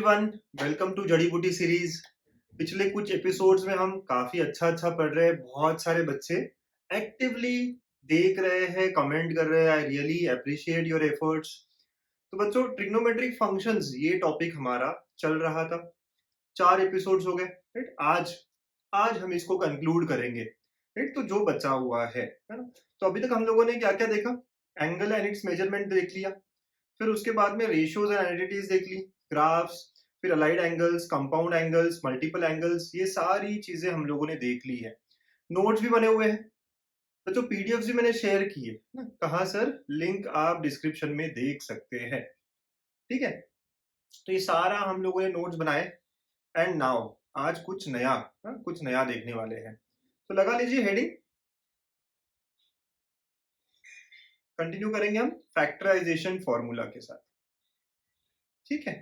Everyone, welcome to जड़ी बूटी series. पिछले कुछ एपिसोड्स में हम काफी अच्छा पढ़ रहे हैं। बहुत सारे बच्चे एक्टिवली देख रहे हैं, कमेंट कर रहे हैं। I really appreciate your efforts. तो बच्चों, ट्रिग्नोमेट्रिक फंक्शंस ये टॉपिक हमारा चल रहा था। 4 एपिसोड्स हो गए, राइट। आज आज हम इसको कंक्लूड करेंगे, राइट। तो जो बचा हुआ है ना। तो अभी तक हम लोगों ने क्या क्या देखा? एंगल एंड इट्स मेजरमेंट देख लिया, फिर उसके बाद में रेशियोज एंड आइडेंटिटीज देख ली, ग्राफ्स, फिर allied angles, compound angles, multiple angles, ये सारी चीजें हम लोगों ने देख ली है। नोट्स भी बने हुए हैं, तो जो पीडीएफ भी मैंने शेयर किए ना, कहाँ सर? लिंक आप डिस्क्रिप्शन में देख सकते हैं, ठीक है। तो ये सारा हम लोगों ने नोट्स बनाए। एंड नाउ आज कुछ नया देखने वाले हैं। तो लगा लीजिए हेडिंग। कंटिन्यू करेंगे हम फैक्टराइजेशन फॉर्मूला के साथ, ठीक है।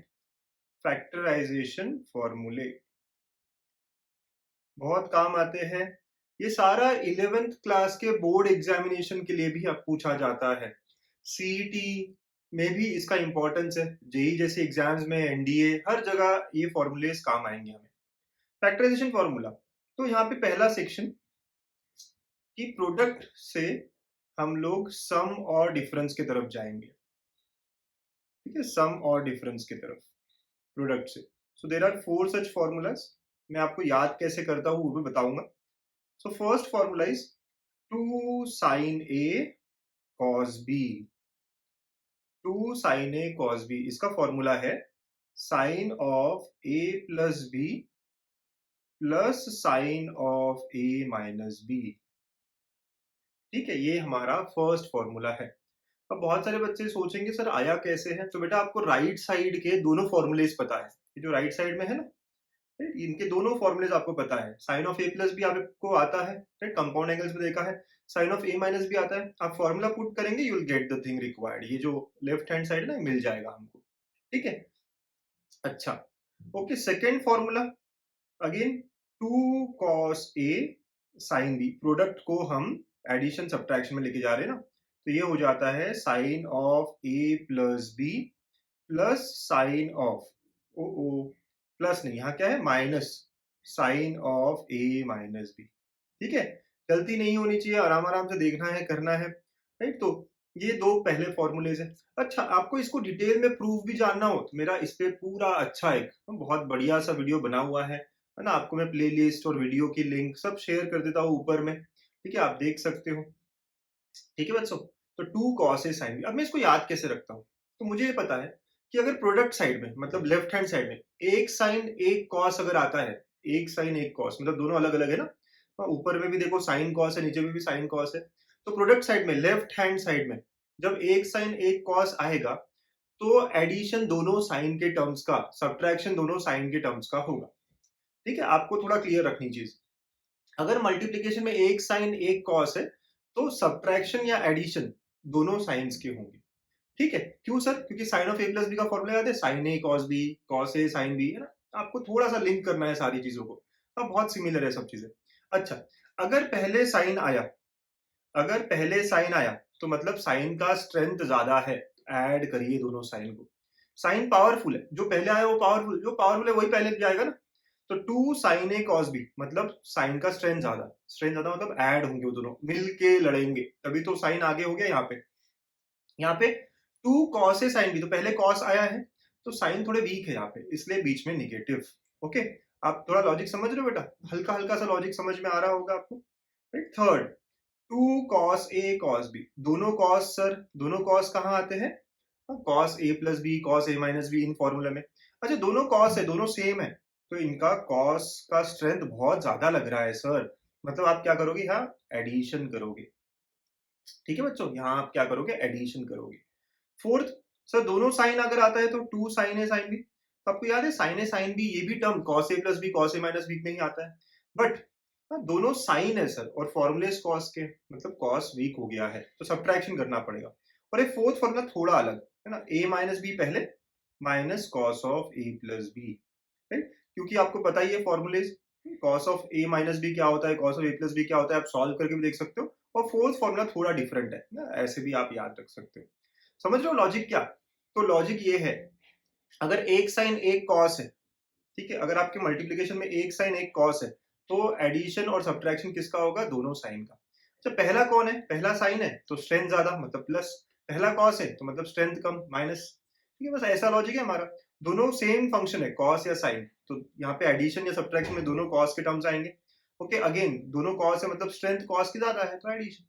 फैक्टराइजेशन फॉर्मूले बहुत काम आते हैं। ये सारा 11th क्लास के बोर्ड एग्जामिनेशन के लिए भी अब पूछा जाता है। सीईटी में भी इसका इंपॉर्टेंस है। जेई जैसे एग्जाम्स में, एनडीए, हर जगह ये फॉर्मूलेस काम आएंगे हमें। फैक्टराइजेशन फॉर्मूला, तो यहाँ पे पहला सेक्शन कि प्रोडक्ट से हम लोग सम और डिफरेंस की तरफ जाएंगे, ठीक है। सम और डिफरेंस की तरफ प्रोडक्ट से। So there are 4 such formulas. मैं आपको याद कैसे करता हूँ वो भी बताऊंगा। So first formula is 2 sin A cos B। 2 sin A cos B, इसका फॉर्मूला है sine of A plus B plus sine of A minus B, ठीक है। ये हमारा फर्स्ट फॉर्मूला है। अब बहुत सारे बच्चे सोचेंगे सर आया कैसे है? तो बेटा आपको राइट साइड के दोनों फॉर्मूलेज पता है। ये जो राइट साइड में है ना, राइट, इनके दोनों फॉर्मूलेज आपको पता है। साइन ऑफ ए प्लस भी आपको आता है, राइट। कंपाउंड एंगल्स में देखा है। साइन ऑफ ए माइनस भी आता है। आप फॉर्मूला पुट करेंगे, you will get the thing required. ये जो लेफ्ट हैंड साइड है ना, मिल जाएगा हमको, ठीक है। अच्छा, okay. Second formula again 2 cos A sin B। Product को हम एडिशन सब्ट्रैक्शन में लेके जा रहे हैं ना, तो ये हो जाता है sine of A plus B plus sine of O plus नहीं, यहाँ क्या है? Minus sine of A minus B, ठीक है। गलती नहीं होनी चाहिए, आराम आराम से देखना है, करना है, राइट। तो ये दो पहले फॉर्मूलेज है। अच्छा, आपको इसको डिटेल में प्रूफ भी जानना हो तो मेरा इस पे पूरा अच्छा एक बहुत बढ़िया सा वीडियो बना हुआ है ना। आपको मैं प्लेलिस्ट और वीडियो की लिंक सब शेयर कर देता हूँ ऊपर में, ठीक है। आप देख सकते हो, ठीक है बच्चों। तो 2 cos A sin B, अब मैं इसको याद कैसे रखता हूँ? तो मुझे ये पता है कि अगर प्रोडक्ट साइड में, मतलब लेफ्ट हैंड साइड में, एक साइन एक कॉस अगर आता है, एक साइन एक कॉस, मतलब दोनों अलग अलग है ना। ऊपर में भी देखो साइन कॉस है, नीचे में भी साइन कॉस है। तो प्रोडक्ट साइड में, लेफ्ट हैंड साइड में, जब एक साइन एक कॉस आएगा तो एडिशन दोनों साइन के टर्म्स का, सब्ट्रैक्शन दोनों साइन के टर्म्स का होगा, ठीक है। आपको थोड़ा क्लियर रखनी चीज। अगर मल्टीप्लीकेशन में एक साइन एक कॉस है तो सब्ट्रैक्शन या एडिशन दोनों साइंस के होंगे, ठीक है। क्यों सर? क्योंकि sine of A plus B का फॉर्मूला याद है, sine A cos B, cos A sine B, है ना। आपको थोड़ा सा लिंक करना है सारी चीजों को। अब बहुत सिमिलर है सब चीजें। अच्छा, अगर पहले साइन आया, अगर पहले साइन आया तो मतलब साइन का स्ट्रेंथ ज्यादा है। ऐड करिए दोनों साइन को। साइन पावरफुल है, जो पहले आया वो पावरफुल, जो पावरफुल है वही पहले जाएगा ना। तो 2 sin A cos B, मतलब साइन का स्ट्रेंथ ज्यादा, स्ट्रेंथ ज्यादा मतलब ऐड होंगे, वो दोनों मिलके लड़ेंगे, तभी तो साइन आगे हो गया। यहाँ पे 2 cos A sin B, तो पहले cos आया है तो साइन थोड़े वीक है यहाँ पे, इसलिए बीच में निगेटिव। ओके, आप थोड़ा लॉजिक समझ रहे हो बेटा? हल्का हल्का सा लॉजिक समझ में आ रहा होगा आपको, right. Third, 2 cos A cos B, दोनों cos सर, दोनों cos कहाँ आते हैं? cos A plus B, cos A minus B, इन फॉर्मूला में। अच्छा, दोनों cos है, दोनों सेम है, तो इनका cos का स्ट्रेंथ बहुत ज्यादा लग रहा है सर। मतलब आप क्या करोगे? यहाँ एडिशन करोगे, ठीक है बच्चों। यहाँ आप क्या करोगे? एडिशन करोगे। फोर्थ, सर दोनों साइन अगर आता है तो 2 sin A sin B। आपको याद है साइन ए साइन बी, ये भी term cos A plus B cos A minus B में ही आता है। बट दोनों साइन है सर, और फॉर्मूलेस cos के, मतलब cos वीक हो गया है तो सब्ट्रैक्शन करना पड़ेगा। और एक फोर्थ फॉर्मूला थोड़ा अलग है ना, a माइनस बी पहले minus cos of A plus B, right. क्योंकि आपको पता ही है formulas, cos of A minus B क्या होता है, cos of A plus B क्या होता है, आप सॉल्व करके भी देख सकते हो। और फोर्थ फॉर्मूला थोड़ा डिफरेंट है ना, ऐसे भी आप याद रख सकते हो। समझ रहे हो लॉजिक क्या? तो लॉजिक ये है अगर एक साइन एक कॉस है, ठीक है, अगर आपके मल्टीप्लीकेशन में एक साइन एक कॉस है, तो एडिशन और सब्ट्रैक्शन किसका होगा? दोनों साइन का। अच्छा, पहला कौन है? पहला साइन है तो स्ट्रेंथ ज्यादा मतलब प्लस, पहला कॉस है तो मतलब स्ट्रेंथ कम माइनस। ठीक है, बस ऐसा लॉजिक है हमारा। दोनों सेम फंक्शन है, कॉस या साइन, तो यहाँ पे एडिशन या सब्ट्रैक्शन में दोनों कॉस के टर्म्स आएंगे। ओके, अगेन दोनों कॉस है मतलब स्ट्रेंथ कॉस की ज्यादा है तो एडिशन।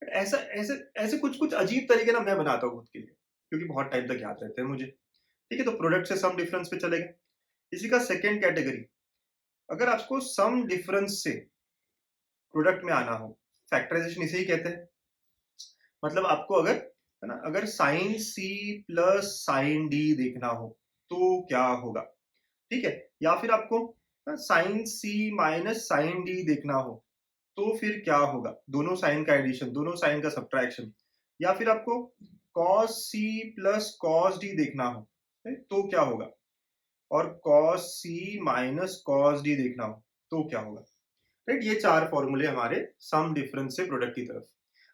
बट ऐसा ऐसे ऐसे कुछ कुछ अजीब तरीके ना मैं बनाता हूँ खुद के लिए, क्योंकि बहुत टाइम तक याद रहते हैं मुझे। ठीक है, तो प्रोडक्ट से सम डिफरेंस पे चलेगा। इसी का सेकेंड कैटेगरी, अगर आपको सम डिफरेंस से प्रोडक्ट में आना हो, फैक्टराइजेशन इसे ही कहते हैं। मतलब आपको अगर, है ना, अगर sine C plus sine D देखना हो तो क्या होगा? ठीक है, या फिर आपको sign C minus sign D देखना हो तो फिर क्या होगा? दोनों साइन का एडिशन, दोनों साइन का सब्ट्रैक्शन। या फिर आपको cos C plus cos D देखना हो, तो क्या होगा? और cos C minus cos D देखना हो तो क्या होगा? राइट, ये चार फॉर्मूले हमारे सम डिफरेंस से प्रोडक्ट की तरफ।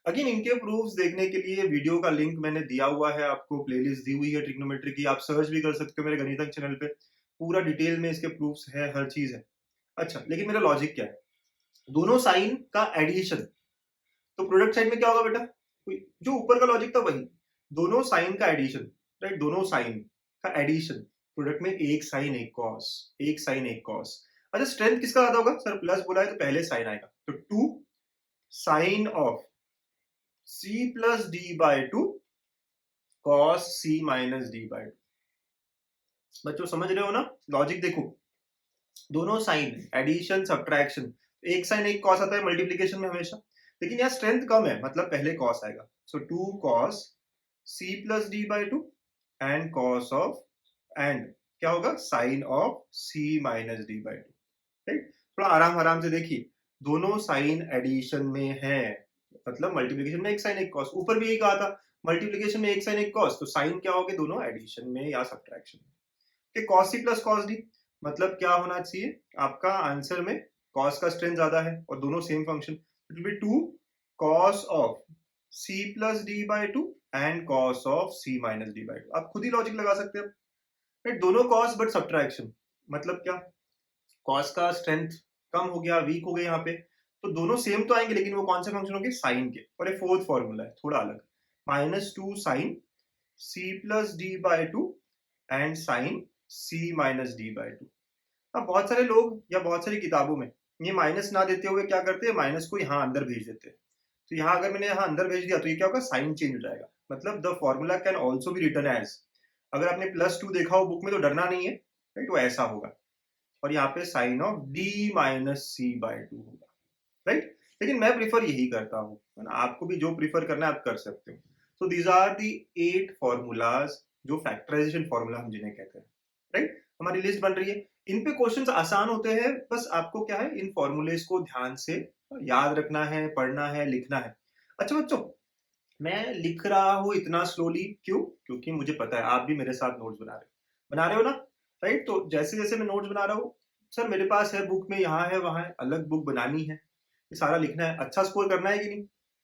अगेन इनके प्रूफ्स देखने के लिए वीडियो का लिंक मैंने दिया हुआ है, आपको प्लेलिस्ट दी हुई है ट्रिग्नोमेट्री की, आप सर्च भी कर सकते हो मेरे गणितज्ञ चैनल पे, पूरा डिटेल में इसके प्रूफ्स है, हर चीज है। अच्छा, लेकिन मेरा लॉजिक क्या है? दोनों साइन का एडिशन, तो प्रोडक्ट साइड में क्या होगा बेटा? जो ऊपर का लॉजिक था वही, दोनों साइन का एडिशन, राइट, दोनों साइन का एडिशन, प्रोडक्ट में एक साइन एक कॉस, एक साइन एक कॉस। अच्छा, स्ट्रेंथ किसका ज्यादा होगा? सर प्लस बोला है तो पहले साइन आएगा, तो two sine of C plus D by two cos C minus D by two. बच्चों समझ रहे हो ना लॉजिक? देखो, दोनों साइन एडिशन सब्ट्रैक्शन, एक साइन एक कॉस आता है मल्टीप्लीकेशन में हमेशा, लेकिन यहाँ स्ट्रेंथ कम है मतलब पहले कॉस आएगा, so two cos C plus D by two and cos of, and क्या होगा? Sine of C minus D by two. Right, थोड़ा आराम आराम से देखिए, दोनों साइन एडिशन में है, मतलब मल्टीप्लीकेशन में एक साइन एक कॉस, ऊपर भी यही कहा था मल्टीप्लीकेशन में एक साइन एक कॉस, तो साइन क्या हो गए? दोनों एडिशन में या सब्ट्रैक्शन में। Cos C plus cos D मतलब क्या होना चाहिए आपका आंसर में? कॉस का स्ट्रेंथ ज्यादा है और दोनों same function, it will be two cos of C plus D by two and cos of C minus D by two. आप खुद ही लॉजिक लगा सकते हैं। राइट, दोनों कॉस बट सब्ट्रैक्शन, मतलब क्या? कॉस का स्ट्रेंथ कम हो गया, वीक हो गया यहाँ पे, तो दोनों सेम तो आएंगे लेकिन वो कौन से फंक्शन होंगे? साइन के। और एक फोर्थ फॉर्मूला है थोड़ा अलग, minus two sine C plus D by two and sine C minus D by two. अब बहुत सारे लोग या बहुत सारी किताबों में ये माइनस ना देते हुए क्या करते हैं? माइनस को यहाँ अंदर भेज देते हैं। तो यहाँ अगर मैंने यहाँ अंदर भेज दिया तो ये क्या होगा? साइन चेंज हो जाएगा, मतलब the formula can also be written as, अगर आपने प्लस टू देखा हो बुक में तो डरना नहीं है, राइट, वो ऐसा होगा। और यहाँ पे sine of D minus C by two होगा, राइट। लेकिन मैं प्रीफर यही करता हूँ, है ना, आपको भी जो प्रीफर करना है आप कर सकते हो। So these are the 8 formulas, जो फैक्टराइजेशन फॉर्मूला हम जिन्हें कहते हैं, राइट। हमारी लिस्ट बन रही है, इन पे क्वेश्चंस आसान होते हैं, बस आपको क्या है, इन फॉर्मूलेज को ध्यान से याद रखना है, पढ़ना है, लिखना है। अच्छा बच्चों, मैं लिख रहा हूँ इतना स्लोली क्यों? क्योंकि मुझे पता है आप भी मेरे साथ नोट्स बना रहे हो ना, राइट। तो जैसे जैसे मैं नोट्स बना रहा हूँ, सर मेरे पास है बुक में, यहाँ है वहां है, अलग बुक बनानी है, ये सारा लिखना है, अच्छा स्कोर करना है कि नहीं,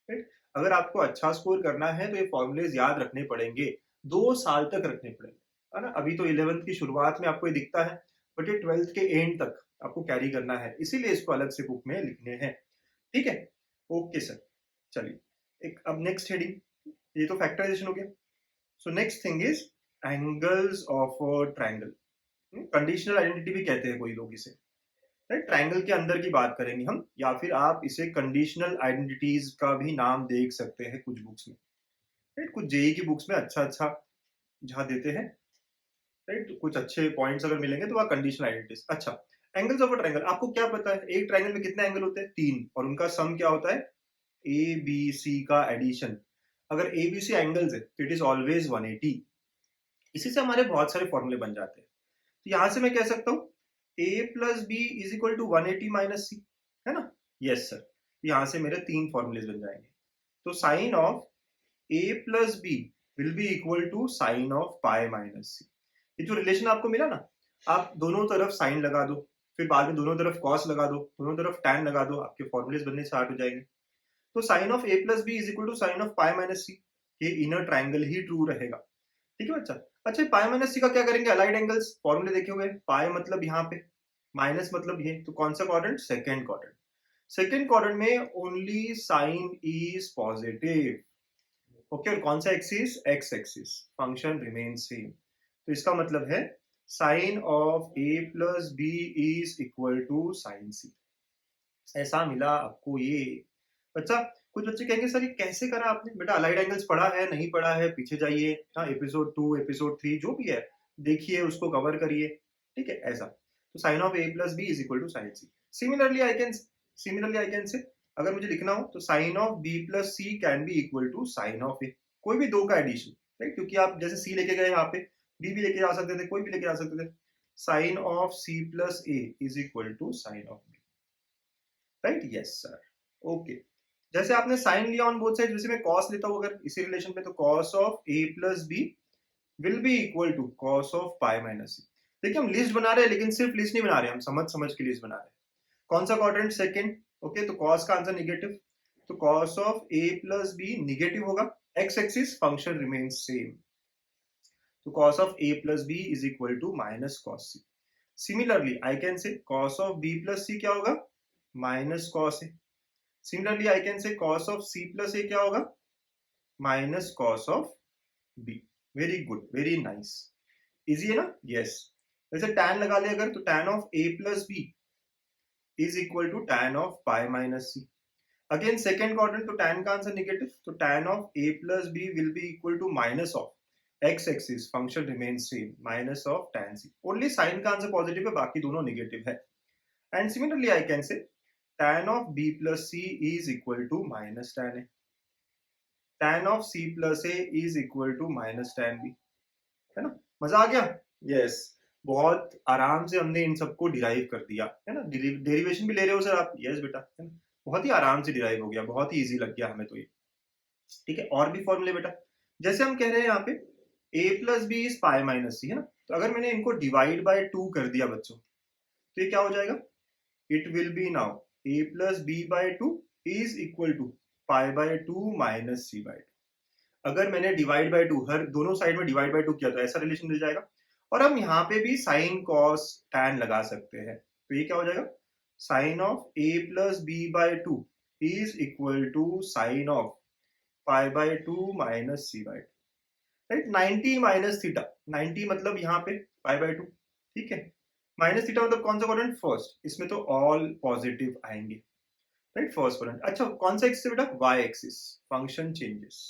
राइट। अगर आपको अच्छा स्कोर करना है तो ये फॉर्मूलेज याद रखने पड़ेंगे, 2 साल तक रखने पड़ेंगे, है ना। अभी तो 11th की शुरुआत में आपको ये दिखता है, बट ये 12th के एंड तक आपको कैरी करना है, इसीलिए इसको अलग से बुक में लिखने हैं, ठीक है। ओके सर, चलिए एक अब नेक्स्ट हेडिंग, ये तो फैक्टराइजेशन हो गया। So next thing is angles of a triangle, conditional identity भी कहते हैं कोई लोग इसे, राइट। ट्रायंगल के अंदर की बात करेंगे हम, या फिर आप इसे कंडीशनल आइडेंटिटीज का भी नाम देख सकते हैं कुछ बुक्स में, राइट। कुछ जेई की बुक्स में अच्छा अच्छा जहाँ देते हैं, राइट, तो कुछ अच्छे पॉइंट्स अगर मिलेंगे तो वह कंडीशनल आइडेंटिटीज। अच्छा, एंगल्स ऑफ अ ट्रायंगल आपको क्या पता है? एक ट्रायंगल में कितने एंगल होते हैं? 3, और उनका सम क्या होता है? ए बी सी का एडिशन। अगर ए बी सी एंगल्स है तो इट इज ऑलवेज 180। इसी से हमारे बहुत सारे फॉर्मूले बन जाते हैं। तो यहां से मैं कह सकता हूँ A plus B is equal to 180 minus C, है ना। यस सर, यहां से मेरे 3 फॉर्मूलेज बन जाएंगे। तो sine of A plus B will be equal to sine of pi minus C. ये जो रिलेशन आपको मिला ना, आप दोनों तरफ साइन लगा दो, फिर बाद में दोनों तरफ कॉस लगा दो, दोनों तरफ टैन लगा दो, आपके फॉर्मूलेज बनने स्टार्ट हो जाएंगे। तो sine of A plus B is equal to sine of pi minus C, ये इनर ट्रायंगल ही ट्रू रहेगा, ठीक है बच्चा। अच्छा पाई माइनस सी का क्या करेंगे, अलाइड एंगल्स फॉर्मूले देखे हुए, पाई मतलब यहाँ पे, माइनस मतलब ये, तो कौन सा quadrant, second quadrant. Second quadrant में only sine is positive, okay. और कौन सा axis, X axis, function remain same. तो इसका मतलब है sine of A plus B is equal to sine C. ऐसा मिला आपको ये बच्चा। कुछ बच्चे कहेंगे सर ये कैसे करा आपने, बेटा अलाइड एंगल्स पढ़ा है नहीं पढ़ा है, पीछे जाइए, हाँ एपिसोड 2 एपिसोड 3 जो भी है देखिए, उसको कवर करिए, ठीक है ऐसा। तो sine of A plus B is equal to sine C. Similarly I can say, अगर मुझे लिखना हो तो sine of B plus C can be equal to sine of A, कोई भी दो का एडिशन, राइट, क्योंकि आप जैसे सी लेके गए यहाँ पे, बी भी लेके जा सकते थे, कोई भी लेके जा सकते थे। Sine of C plus A is equal to sine of B, right, yes sir, okay. जैसे आपने साइन लिया ऑन बोथ साइड, जैसे मैं कॉस लेता हूं अगर इसी रिलेशन में, तो cos of A plus B will be equal to cos of pi minus C. देखिए हम लिस्ट बना रहे हैं, लेकिन सिर्फ लिस्ट नहीं बना रहे, हम समझ समझ के लिस्ट बना रहे हैं। कौन सा क्वाड्रेंट, सेकंड, ओके। तो कॉस का आंसर निगेटिव, तो cos of A plus B negative होगा, X axis function remains same, तो cos of a plus b is equal to minus cos c. Similarly, I can say cos of b plus c क्या होगा, minus cos a. Similarly, I can say cos of c plus a क्या होगा, minus cos of b. Very good, very nice. Easy है ना, yes. वैसे tan लगा ले अगर, तो tan of a plus b is equal to tan of pi minus c. Again second quadrant, तो tan का आंसर नेगेटिव, तो tan of a plus b will be equal to minus of x axis function remains same, minus of tan c। Only sine का answer positive है, बाकी दोनों negative है। And similarly I can say tan of b plus c is equal to minus tan a, tan of c plus a is equal to minus tan b, है ना, मजा आ गया, yes. बहुत आराम से हमने इन सबको डिराइव कर दिया, है ना। डेरिवेशन भी ले रहे हो सर आप, यस बेटा, है ना, बहुत ही आराम से डिराइव हो गया, बहुत ही इजी लग गया हमें तो ये, ठीक है। और भी फॉर्मूले बेटा, जैसे हम कह रहे हैं यहाँ पे a plus B is pi minus C, है ना, तो अगर मैंने इनको डिवाइड बाय 2 कर दिया बच्चों, तो ये क्या हो जाएगा, it will be now a plus B by 2 is equal to pi by 2 minus C by 2। अगर मैंने डिवाइड बाय 2 हर दोनों साइड में डिवाइड बाय 2 किया तो ऐसा रिलेशन मिल जाएगा। और हम यहाँ पे भी साइन कॉस टैन लगा सकते हैं, तो ये क्या हो जाएगा, sine of a plus B by 2 is equal to sine of pi by 2 minus C by 2, right. 90 minus theta, 90 मतलब यहाँ पे पाई बाय 2, ठीक है, माइनस थीटा मतलब कौन सा क्वाड्रेंट, फर्स्ट, इसमें तो ऑल पॉजिटिव आएंगे, राइट, फर्स्ट क्वाड्रेंट। अच्छा कौन सा एक्सिस बेटा, वाई एक्सिस, फंक्शन चेंजेस,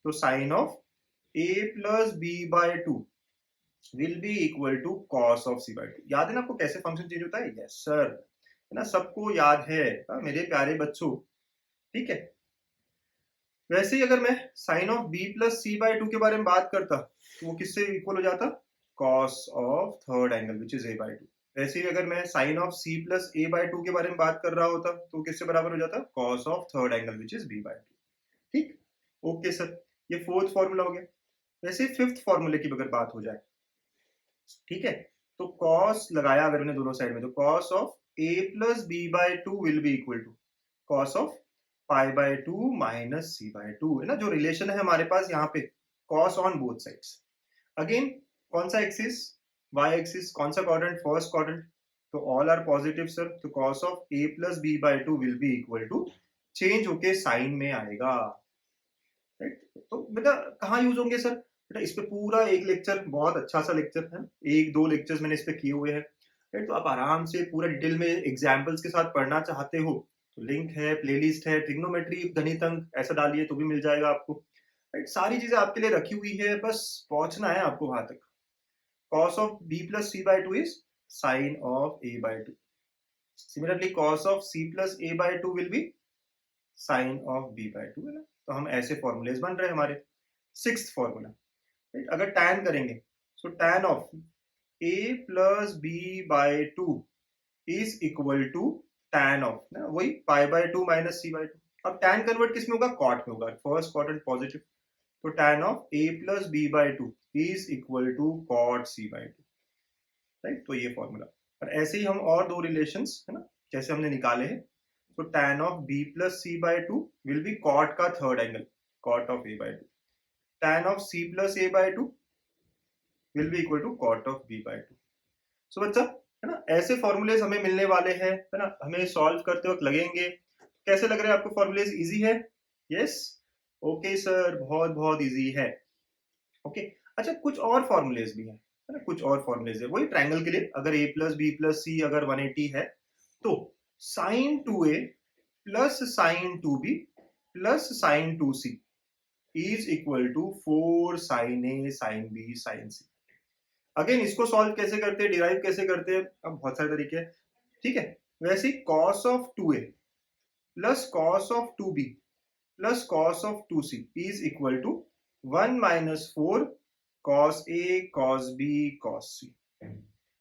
तो sine of a plus B by 2 will be equal to cos of C by 2। याद है ना आपको कैसे फंक्शन चेंज होता है, यस सर, है ना, सबको याद है मेरे प्यारे बच्चों, ठीक है। वैसे ही अगर मैं sine of b plus C by 2 के बारे में बात करता, तो वो किससे इक्वल हो जाता, cos of third angle which is a by 2। वैसे ही अगर मैं sine of c plus a by 2 के बारे में बात कर रहा होता, तो किससे बराबर हो जाता, cos of third angle which is b by 2, ठीक, ओके सर, ये फोर्थ फॉर्मूला हो गया। वैसे फिफ्थ फॉर्मूले की अगर बात हो जाए, ठीक है, तो कॉस लगाया अगर मैंने दोनों साइड में, तो cos of a plus B by 2 will be equal to cos of pi by 2 minus C by 2, है ना, जो रिलेशन है हमारे पास यहाँ पे, cos on both sides. Again कौन सा एक्सिस, वाई एक्सिस, कौन सा क्वाड्रेंट, फर्स्ट क्वाड्रेंट, तो ऑल आर पॉजिटिव सर, तो cos of a plus B by 2 will be equal to, change होके साइन में आएगा, राइट। तो बेटा कहाँ यूज होंगे सर, बेटा इस पे पूरा एक लेक्चर, बहुत अच्छा सा लेक्चर है, एक दो लेक्चर्स मैंने इस पे किए हुए हैं, राइट। तो आप आराम से पूरा डिटेल में एग्जाम्पल्स के साथ पढ़ना चाहते हो तो लिंक है, प्लेलिस्ट है, ट्रिग्नोमेट्री गणित अंक ऐसा डालिए तो भी मिल जाएगा आपको, राइट। सारी चीजें आपके लिए रखी हुई है, बस पहुंचना है आपको वहां तक। cos of b plus c by 2 is sin of a by 2. Similarly, cos of c plus a by 2 will be sin of b by 2, है ना। तो हम ऐसे फॉर्मूलेज बन रहे हैं हमारे। सिक्स्थ फॉर्मूला, राइट, अगर tan करेंगे, सो tan of a plus b by 2 is equal to tan of, ना वही pi by 2 minus C by 2। अब tan कन्वर्ट किस में होगा, कॉट में होगा, फर्स्ट क्वाड्रेंट पॉजिटिव, तो tan of a plus b by 2 is equal to cot c by 2, right. तो ये फॉर्मूला, और ऐसे ही हम और दो रिलेशंस, है ना, जैसे हमने निकाले हैं, तो tan of b plus c by 2 will be cot का third angle, cot of a by 2, tan of c plus a by 2 will be equal to cot of B by two. So बच्चा, है ना, ऐसे formulas हमें मिलने वाले हैं, है ना, हमें सॉल्व करते वक्त लगेंगे। कैसे लग रहे हैं आपको फॉर्मूलेज? इजी है? यस, ओके सर, बहुत बहुत इजी है। ओके, अच्छा, कुछ और फॉर्मूलेज भी है ना, कुछ और फॉर्मूलेज है वही ट्रायंगल के लिए। अगर a plus B plus C अगर 180 है तो sine 2a plus sine 2b plus sine 2c is equal to 4 sine A sine B sine C. Again इसको सॉल्व कैसे करते हैं, डिराइव कैसे करते हैं, अब बहुत सारे तरीके हैं, ठीक है। वैसे ही cos of 2a plus cos of 2b plus cos of 2c is equal to 1 minus 4 cos A cos B cos C.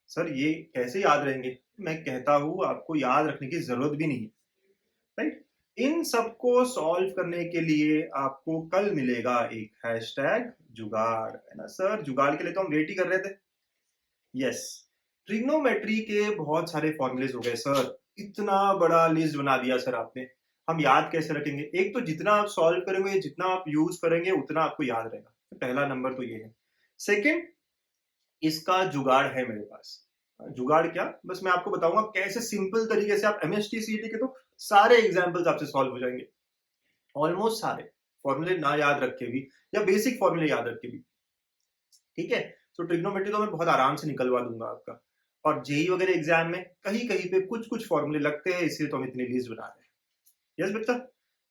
Sir ये कैसे याद रहेंगे? मैं कहता हूं आपको याद रखने की जरूरत भी नहीं है, राइट। इन सबको सॉल्व करने के लिए आपको कल मिलेगा एक हैशटैग जुगाड़, है ना सर। जुगाड़ के लिए तो हम वेट ही कर रहे थे। यस, ट्रिग्नोमेट्री के बहुत सारे फॉर्मूलेज हो गए सर, इतना बड़ा लिस्ट बना दिया सर आपने, हम याद कैसे रखेंगे? एक तो जितना आप सॉल्व करेंगे, जितना आप यूज करेंगे, उतना आपको याद रहेगा। पहला नंबर तो ये है। सेकंड, इसका जुगाड़ है मेरे पास। जुगाड़ क्या, बस मैं आपको बताऊंगा कैसे सिंपल तरीके से आप एमएसटी सीईटी के तो सारे एग्जाम्पल्स आपसे सॉल्व हो जाएंगे, ऑलमोस्ट सारे फॉर्मूले ना याद रखे भी या बेसिक फॉर्मूले याद रखे भी, ठीक है। तो ट्रिग्नोमेट्री तो मैं बहुत आराम से निकलवा दूंगा आपका। और जेई वगैरह एग्जाम में कहीं कहीं पे कुछ कुछ फॉर्मूले लगते हैं, इसलिए तो हम इतनी लिस्ट बना रहे हैं। यस बच्चा,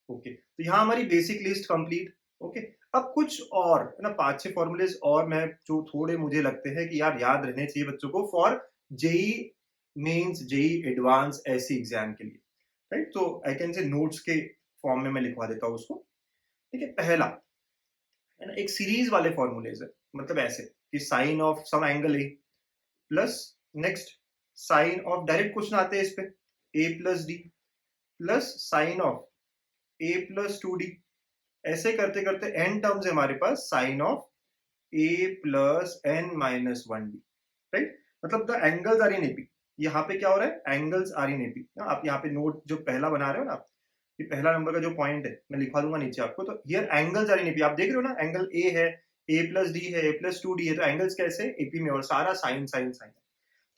ओके, तो यहाँ हमारी बेसिक लिस्ट कंप्लीट। ओके, अब कुछ और, है ना, 5-6 फॉर्मूलेज और मैं जो थोड़े मुझे लगते हैं कि यार याद रहने चाहिए बच्चों को for JEE Mains, JEE Advance ऐसी एग्जाम के लिए, राइट। तो आई कैन से नोट्स के फॉर्म में मैं लिखवा देता हूँ उसको, ठीक है। पहला, है ना, एक सीरीज वाले फॉर्मूलेज है, मतलब ऐसे कि sine of sum angle A plus, next sine of, direct question आते हैं इस पे, A plus D plus sine of A plus 2d। ऐसे करते करते एन टर्म्स है हमारे पास sine of A plus N minus 1d, right. मतलब the angles are in AP. यहाँ पे क्या हो रहा है, एंगल्स आर इन एपी। आप यहाँ पे नोट जो पहला बना रहे हो ना आप, ये पहला नंबर का जो पॉइंट है मैं लिखवा दूंगा नीचे आपको। तो here angles are in AP, आप देख रहे हो ना, एंगल ए है, ए प्लस डी है, ए प्लस 2d है, तो एंगल्स कैसे एपी में, और सारा साइन साइन साइन।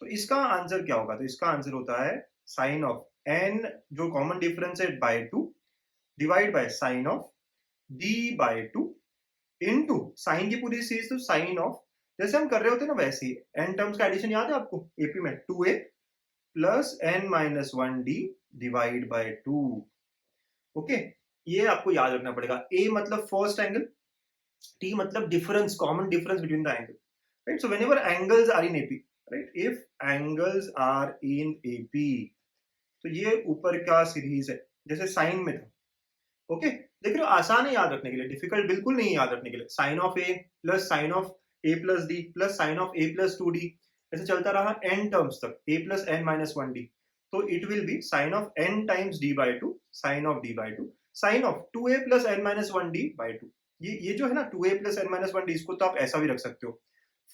तो इसका आंसर क्या होगा? तो इसका आंसर होता है साइन ऑफ एन, जो कॉमन डिफरेंस है, by 2 divide by sine of D by 2 into sine की पूरी सीरीज, तो साइन ऑफ, जैसे हम कर रहे होते हैं ना वैसे ही, एन टर्म्स का एडिशन याद है आपको एपी में, 2a plus N minus 1d divide by 2। Okay, ये आपको याद रखना पड़ेगा। a मतलब फर्स्ट एंगल, t मतलब difference, common difference between the angle, right. So whenever angles are in AP, right, if angles are in AP, तो ये ऊपर का सीरीज है जैसे साइन में था। ओके, देख रहे हो, आसान है याद रखने के लिए, डिफिकल्ट बिल्कुल नहीं याद रखने के लिए। Sine of A plus sine of A plus D plus sine of A plus 2d, ऐसे चलता रहा एन टर्म्स तक, ए प्लस एन माइनस 1d। तो it will be sine of n times d by 2 sine of d by 2 sine of 2a plus N minus 1d by 2। ये जो है ना 2a plus N minus 1d, इसको तो आप ऐसा भी रख सकते हो,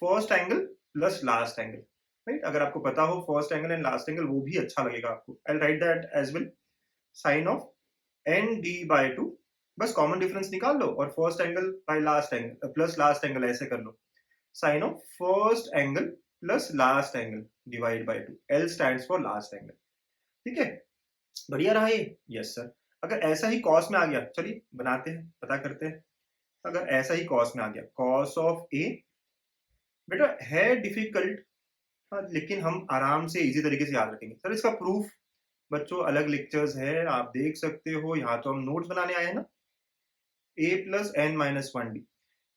first angle plus last angle, right. अगर आपको पता हो first angle and last angle, वो भी अच्छा लगेगा आपको। I write that as well, sine of N D by 2, बस कॉमन डिफरेंस निकाल लो और first angle by last angle plus last angle, ऐसे कर लो, sine of first angle plus last angle divide by 2, L stands for last angle, ठीक है। बढ़िया रहा ये? Yes sir. अगर ऐसा ही कॉस में आ गया, चलिए बनाते हैं, पता करते हैं। अगर ऐसा ही कॉस में आ गया, कॉस ऑफ ए, बेटा है डिफिकल्ट, हाँ, लेकिन हम आराम से इजी तरीके से याद रखेंगे। सर इसका प्रूफ बच्चों अलग लेक्चर्स है, आप देख सकते हो, यहाँ तो हम नोट्स बनाने आए हैं ना। a plus N minus 1d,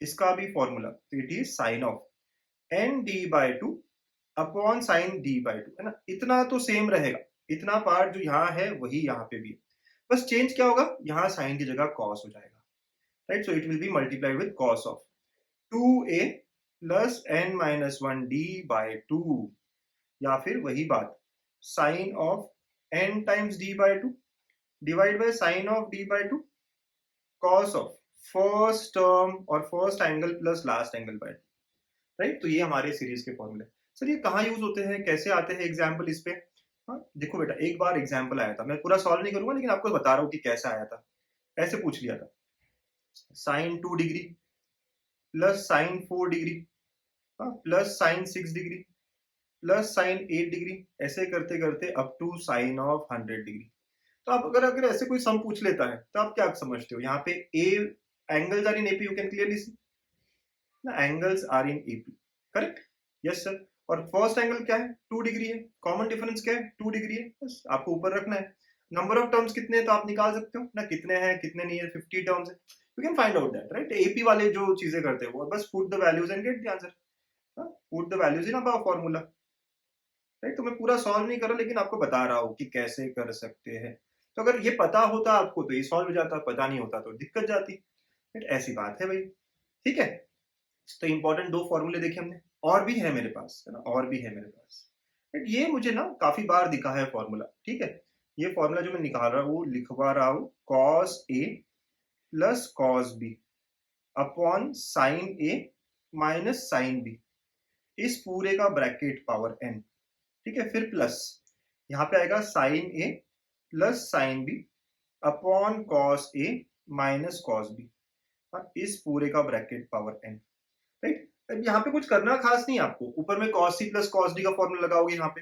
इसका भी फॉर्मूला, तो it is sine of N D by 2 upon sine d by 2, है ना। इतना तो सेम रहेगा, इतना पार्ट जो यहाँ है वही यहाँ पे भी है, बस चेंज क्या होगा, यहाँ साइन की जगह कॉस हो जाएगा, right. So it will be multiply with cos of 2a plus N minus 1d by 2, या फिर वही बात, sine of n times d by 2 divide by sine of d by 2 cos of first term और first angle plus last angle by, right. तो ये हमारे series के फॉर्मूले। सर ये कहाँ यूज होते हैं, कैसे आते हैं एग्जाम्पल इस पे? हाँ देखो बेटा, एक बार एग्जाम्पल आया था, मैं पूरा सॉल्व नहीं करूंगा लेकिन आपको बता रहा हूँ कि कैसा आया था। ऐसे पूछ लिया था, sine 2 degree plus sine 4 degree plus sine 6 degree plus sine 8 degree, ऐसे करते करते up to sine of 100 degree. तो आप अगर अगर ऐसे कोई सम पूछ लेता है तो आप क्या समझते हो, यहाँ पे A angles are in AP, you can clearly see ना, angles are in AP, correct, yes sir. और फर्स्ट एंगल क्या है, 2 डिग्री है, कॉमन डिफरेंस क्या है, 2 डिग्री है, बस आपको ऊपर रखना है। नंबर ऑफ टर्म्स कितने हैं तो आप निकाल सकते हो ना, कितने हैं कितने नहीं है, 50 टर्म्स है, you can find out that, right. AP वाले जो चीजें करते हैं वो बस put the values and get the answer, put the values in a formula, right. तो मैं पूरा सॉल्व नहीं कर रहा लेकिन आपको बता रहा हूँ कि कैसे कर सकते हैं। तो अगर ये पता होता आपको तो ये सॉल्व हो जाता, पता नहीं होता तो दिक्कत जाती, राइट, ऐसी बात है भाई, ठीक है। तो इंपॉर्टेंट दो फॉर्मूले देखे हमने, और भी है मेरे पास, है ना, और भी है मेरे पास, राइट। ये मुझे ना काफी बार दिखा है फॉर्मूला, ठीक है। ये फॉर्मूला जो मैं निकाल रहा हूँ वो लिखवा रहा हूँ, cos A plus cos B upon sine A minus sine B, इस पूरे का ब्रैकेट पावर n, ठीक है। फिर प्लस यहाँ पे आएगा sine A plus sine B upon cos A minus cos B, इस पूरे का ब्रैकेट पावर n, राइट। अब यहाँ पे कुछ करना खास नहीं है आपको, ऊपर में cos C plus cos D का फॉर्मूला लगाओगे, यहाँ पे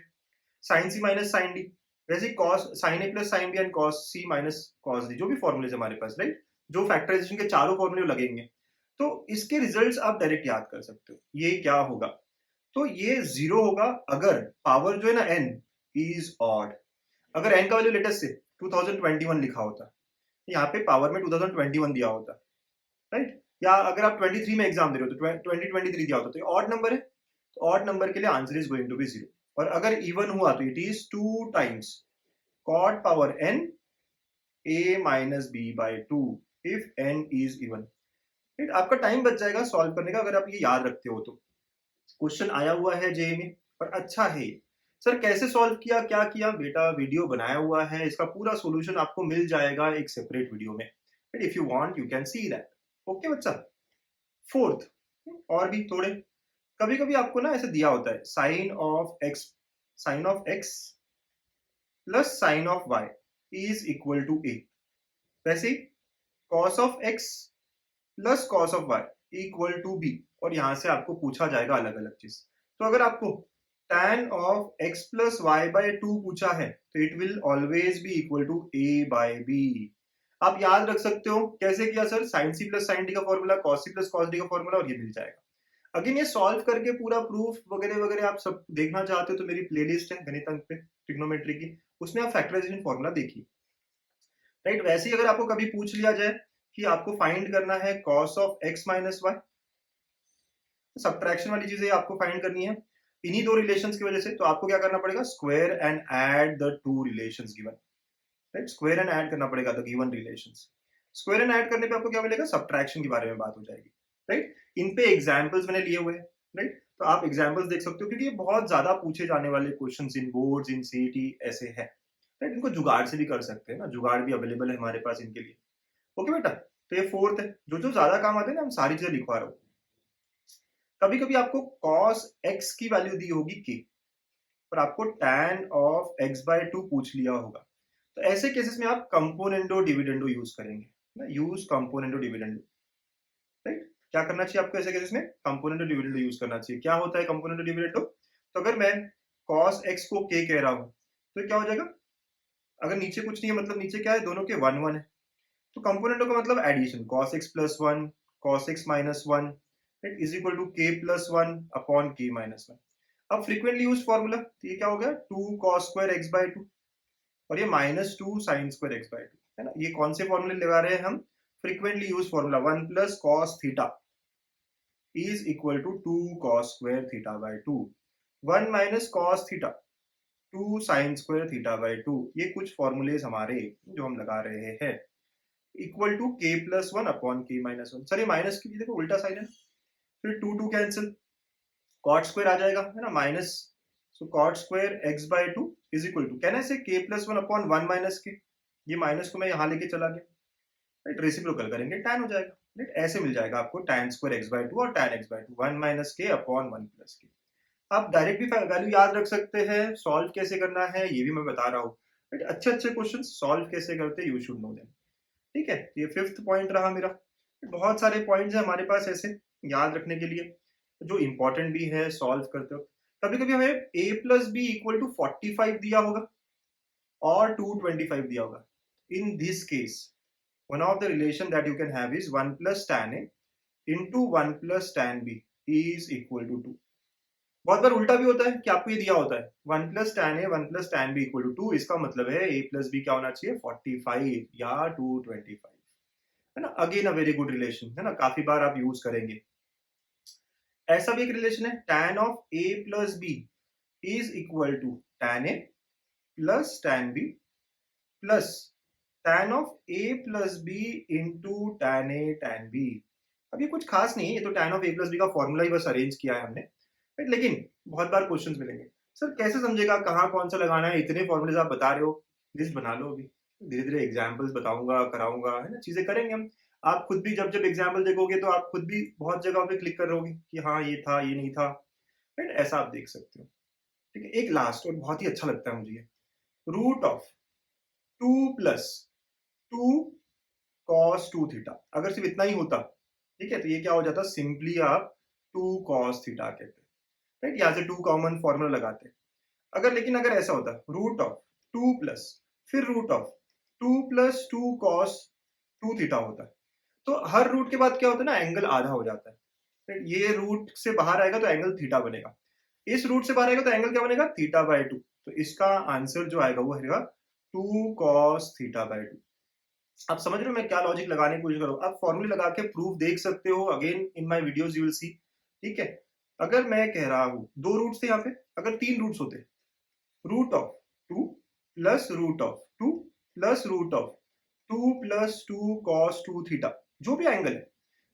sine C minus sine D, वैसे cos sine A plus sine B and cos C minus cos D, जो भी फॉर्मूले हमारे पास, राइट, जो फैक्टराइजेशन के चारों फॉर्मूले लगेंगे, तो इसके रिजल्ट्स आप डायरेक्ट याद कर सकते हो। ये क्या होगा, तो ये 0 होगा अगर पावर जो है ना n इज ऑड, अगर n का वैल्यू लेटेस्ट से 2021 लिखा होता, यहाँ पे पावर में 2021 दिया होता, राइट, या अगर आप 23 में एग्जाम दे रहे हो तो 2023 दिया होता, तो ऑड नंबर है, तो ऑड नंबर के लिए answer is going to be 0। और अगर इवन हुआ तो it is 2 times cot power n a minus b by 2 if n is even, right. आपका टाइम बच जाएगा सॉल्व करने का अगर आप ये याद रखते हो तो। क्वेश्चन आया हुआ है जे में, और अच्छा है। सर कैसे सॉल्व किया, क्या किया, बेटा वीडियो बनाया हुआ है, इसका पूरा सॉल्यूशन आपको मिल जाएगा एक सेपरेट वीडियो में, if you want you can see that, okay बच्चा। फोर्थ, और भी थोड़े, कभी कभी आपको ना ऐसे दिया होता है sine of X plus sine of Y is equal to A, वैसे cos of X plus cos of Y equal to B, और यहां से आपको पूछा जाएगा अलग अलग चीज। तो अगर आपको tan ऑफ x प्लस वाई बाई 2 पूछा है तो it will always be equal to a by B. आप याद रख सकते हो कैसे किया sir, sine C plus sine D का formula, cos C plus cos D का फॉर्मूला, और ये मिल जाएगा। अगेन ये सॉल्व करके पूरा प्रूफ वगैरह वगैरह आप सब देखना चाहते हो तो मेरी प्लेलिस्ट है गणित अंक पे ट्रिग्नोमेट्री की, उसमें आप फैक्टराइजेशन फॉर्मूला देखिए, राइट। वैसे ही अगर आपको कभी पूछ लिया जाए कि आपको फाइंड करना है cos of x minus y, subtraction वाली चीजें आपको फाइंड करनी है इन्हीं दो रिलेशंस की वजह से, तो आपको क्या करना पड़ेगा, square and add the two relations given, right, square and add करना पड़ेगा the given relations. Square and add करने पे आपको क्या मिलेगा, सब्ट्रैक्शन के बारे में बात हो जाएगी, राइट। इन पे एग्जांपल्स मैंने लिए हुए हैं, राइट, तो आप एग्जांपल्स देख सकते हो क्योंकि ये बहुत ज्यादा पूछे जाने वाले questions in boards in CET ऐसे है, राइट। इनको जुगाड़ से भी कर सकते हैं ना, जुगाड़ भी अवेलेबल है हमारे पास इनके लिए, ओके बेटा। तो ये फोर्थ है, जो जो ज्यादा काम आते हैं ना हम सारी चीजें लिखवा रहा हूँ। कभी कभी आपको cos x की वैल्यू दी होगी k, और आपको tan ऑफ x बाय 2 पूछ लिया होगा, तो ऐसे केसेस में आप कंपोनेंडो डिविडेंडो यूज करेंगे ना, यूज कंपोनेंडो डिविडेंडो, राइट। क्या करना चाहिए आपको ऐसे केसेस में, कंपोनेंडो डिविडेंडो यूज करना चाहिए। क्या होता है कंपोनेंडो डिविडेंडो, तो अगर मैं cos x को k कह रहा हूं तो क्या हो जाएगा, अगर नीचे कुछ नहीं है मतलब नीचे क्या है, दोनों के 1 1 है, तो कंपोनेंटों का मतलब addition, cos x plus 1 cos x minus 1 is equal to k plus 1 upon k minus 1। अब फ्रीक्वेंटली यूज फॉर्मूला, तो ये क्या हो गया 2 cos स्क्वायर x बाय 2, और ये minus 2 sin square x by 2, है ना। ये कौन से फॉर्मूले लगा रहे हैं हम, frequently use formula, 1 plus cos theta is equal to 2 cos square theta by 2, 1 minus cos theta 2 sin square theta by 2, ये कुछ फॉर्मूलेज हमारे जो हम लगा रहे हैं, equal to k plus 1 upon k minus 1। Sir ये माइनस की देखो उल्टा साइन है, फिर 2 2 कैंसिल, कॉट स्क्वायर आ जाएगा, है ना, minus, so cot square x by 2 is equal to, कहना से k plus 1 upon 1 minus k, ये माइनस को मैं यहाँ लेके चला गया, राइट, रेसिप्रोकल करेंगे tan हो जाएगा, राइट। ऐसे मिल जाएगा आपको tan स्क्वायर x बाय 2 और tan x by 2, 1 minus k upon 1 plus k। आप डायरेक्ट भी वैल्यू याद रख सकते हैं, सॉल्व कैसे करना है ये भी मैं बता रहा हूँ, राइट। अच्छे अच्छे क्वेश्चन सॉल्व कैसे करते हैं यू शुड नो देम, ठीक है। ये फिफ्थ पॉइंट रहा मेरा, बहुत सारे पॉइंट्स हैं हमारे पास ऐसे याद रखने के लिए, जो इंपॉर्टेंट भी है सॉल्व करते हो। कभी कभी हमें a plus b equal to 45 दिया होगा और 225 दिया होगा। In this case one of the relation that you can have is 1 plus tan a into 1 plus tan b is equal to 2। बहुत बार उल्टा भी होता है कि आपको ये दिया होता है 1 plus tan a 1 plus tan b equal to 2, इसका मतलब है a plus b क्या होना चाहिए 45 या 225, है ना। Again a very good relation, है ना, काफी बार आप यूज करेंगे। ऐसा भी एक रिलेशन है tan of a plus b is equal to tan a plus tan b plus tan of a plus b into tan a tan b। अब ये कुछ खास नहीं है, ये तो tan of a plus b का फॉर्मूला ही बस अरेंज किया है हमने, राइट। लेकिन बहुत बार क्वेश्चंस मिलेंगे, सर कैसे समझेगा कहाँ कौन सा लगाना है, इतने फॉर्मूलेज आप बता रहे हो, लिस्ट बना लो। अभी धीरे धीरे एग्जाम्पल्स बताऊंगा, कराऊंगा, है ना, चीजें करेंगे हम। आप खुद भी जब जब एग्जाम्पल देखोगे तो आप खुद भी बहुत जगह पे क्लिक करोगे कि हाँ ये था ये नहीं था, राइट। ऐसा आप देख सकते हो, ठीक है। एक लास्ट और बहुत ही अच्छा लगता है मुझे ये, root of 2 plus 2 cos 2 theta. अगर सिर्फ इतना ही होता, ठीक है, तो ये क्या हो जाता, सिंपली आप 2 कॉस थीटा कहते हैं, राइट। यहाँ से 2 कॉमन फॉर्मूला लगाते हैं। लेकिन अगर ऐसा होता रूट ऑफ 2 प्लस फिर root of 2 plus 2 cos 2 theta होता है, तो हर रूट के बाद क्या होता है ना, एंगल आधा हो जाता है, right? ये रूट से बाहर आएगा तो एंगल थीटा बनेगा, इस रूट से बाहर आएगा तो एंगल क्या बनेगा थीटा बाय 2। तो इसका आंसर जो आएगा वो आएगा 2 कॉस थीटा बाय 2। आप समझ रहे हो मैं क्या लॉजिक लगाने की कोशिश कर रहा हूँ। आप फॉर्मूले लगा के प्रूफ देख सकते हो, again in my videos you will see, ठीक है। अगर मैं कह रहा हूँ 2 रूट्स थे यहाँ पे, अगर 3 रूट्स होते, root of 2 plus root of 2 plus root of 2 plus 2 cos 2 theta, जो भी एंगल है,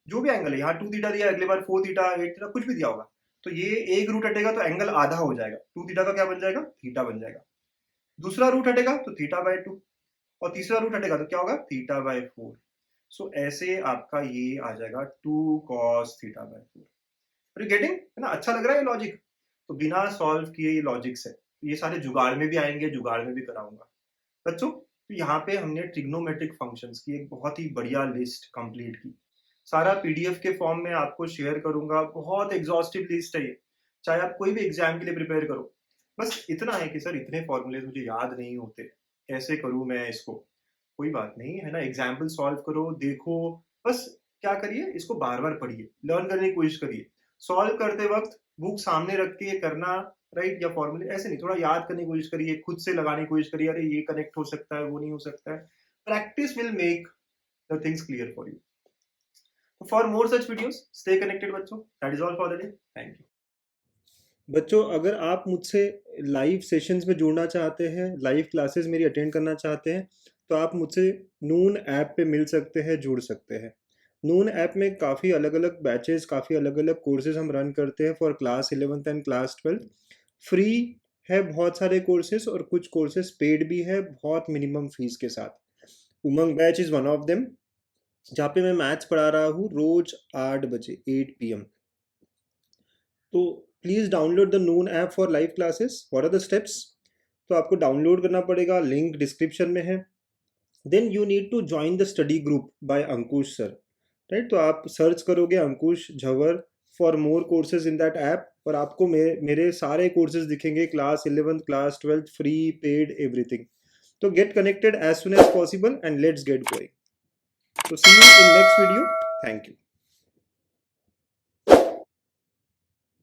जो भी एंगल है, यहाँ 2 थीटा दिया, अगले बार 4 थीटा 8 थीटा कुछ भी दिया होगा, तो ये एक रूट हटेगा तो एंगल आधा हो जाएगा, 2 थीटा का क्या बन जाएगा थीटा बन जाएगा। दूसरा रूट हटेगा तो थीटा बाय 2, और तीसरा रूट हटेगा तो क्या होगा थीटा बाय 4। सो ऐसे आपका ये आ जाएगा 2 cos theta by 4। Are you getting, है ना, अच्छा लग रहा है ये लॉजिक। तो बिना सॉल्व किए ये लॉजिक्स है, ये सारे जुगाड़ में भी आएंगे, जुगाड़ में भी कराऊंगा बच्चों। तो यहाँ पे हमने ट्रिग्नोमेट्रिक फंक्शंस की एक बहुत ही बढ़िया लिस्ट कंप्लीट की, सारा पीडीएफ के फॉर्म में आपको शेयर करूंगा, बहुत एग्जॉस्टिव लिस्ट है ये, चाहे आप कोई भी एग्जाम के लिए प्रिपेयर करो। बस इतना है कि सर इतने फॉर्मूलेज मुझे याद नहीं होते, कैसे करूं मैं इसको, कोई बात नहीं, है ना, एग्जाम्पल सॉल्व करो, देखो, बस क्या करिए, इसको बार बार पढ़िए, लर्न करने की कोशिश करिए। सॉल्व करते वक्त बुक सामने रख के करना, राइट, या फॉर्मूले ऐसे नहीं, थोड़ा याद करने की कोशिश करिए, खुद से लगाने की कोशिश करिए, अरे ये कनेक्ट हो सकता है वो नहीं हो सकता है। Practice will make the things clear for you. For more such videos stay connected बच्चों, that is all for the day, thank you. बच्चों अगर आप मुझसे लाइव सेशंस में जुड़ना चाहते हैं, लाइव क्लासेस मेरी अटेंड करना चाहते हैं, तो आप मुझसे नून ऐप पे मिल सकते हैं, जुड़ सकते हैं। नून ऐप में काफ़ी अलग अलग बैचेस, काफ़ी अलग अलग कोर्सेज हम रन करते हैं for class 11th and class 12। Free है बहुत सारे कोर्सेज, और कुछ कोर्सेज पेड भी है बहुत मिनिमम फीस के साथ। Umang batch is one of them, जहाँ पे मैं मैथ्स पढ़ा रहा हूँ रोज 8 बजे 8 PM। तो please download the Noon app for live classes. What are the steps? तो आपको डाउनलोड करना पड़ेगा, लिंक डिस्क्रिप्शन में है। Then you need to join the study group by Ankush sir, right. तो आप सर्च करोगे Ankush Jhawar for more courses in that app, और आपको मेरे सारे कोर्सेज दिखेंगे, class 11th class 12th, free paid everything. तो get connected as soon as possible and let's get going. So see you in next video. Thank you.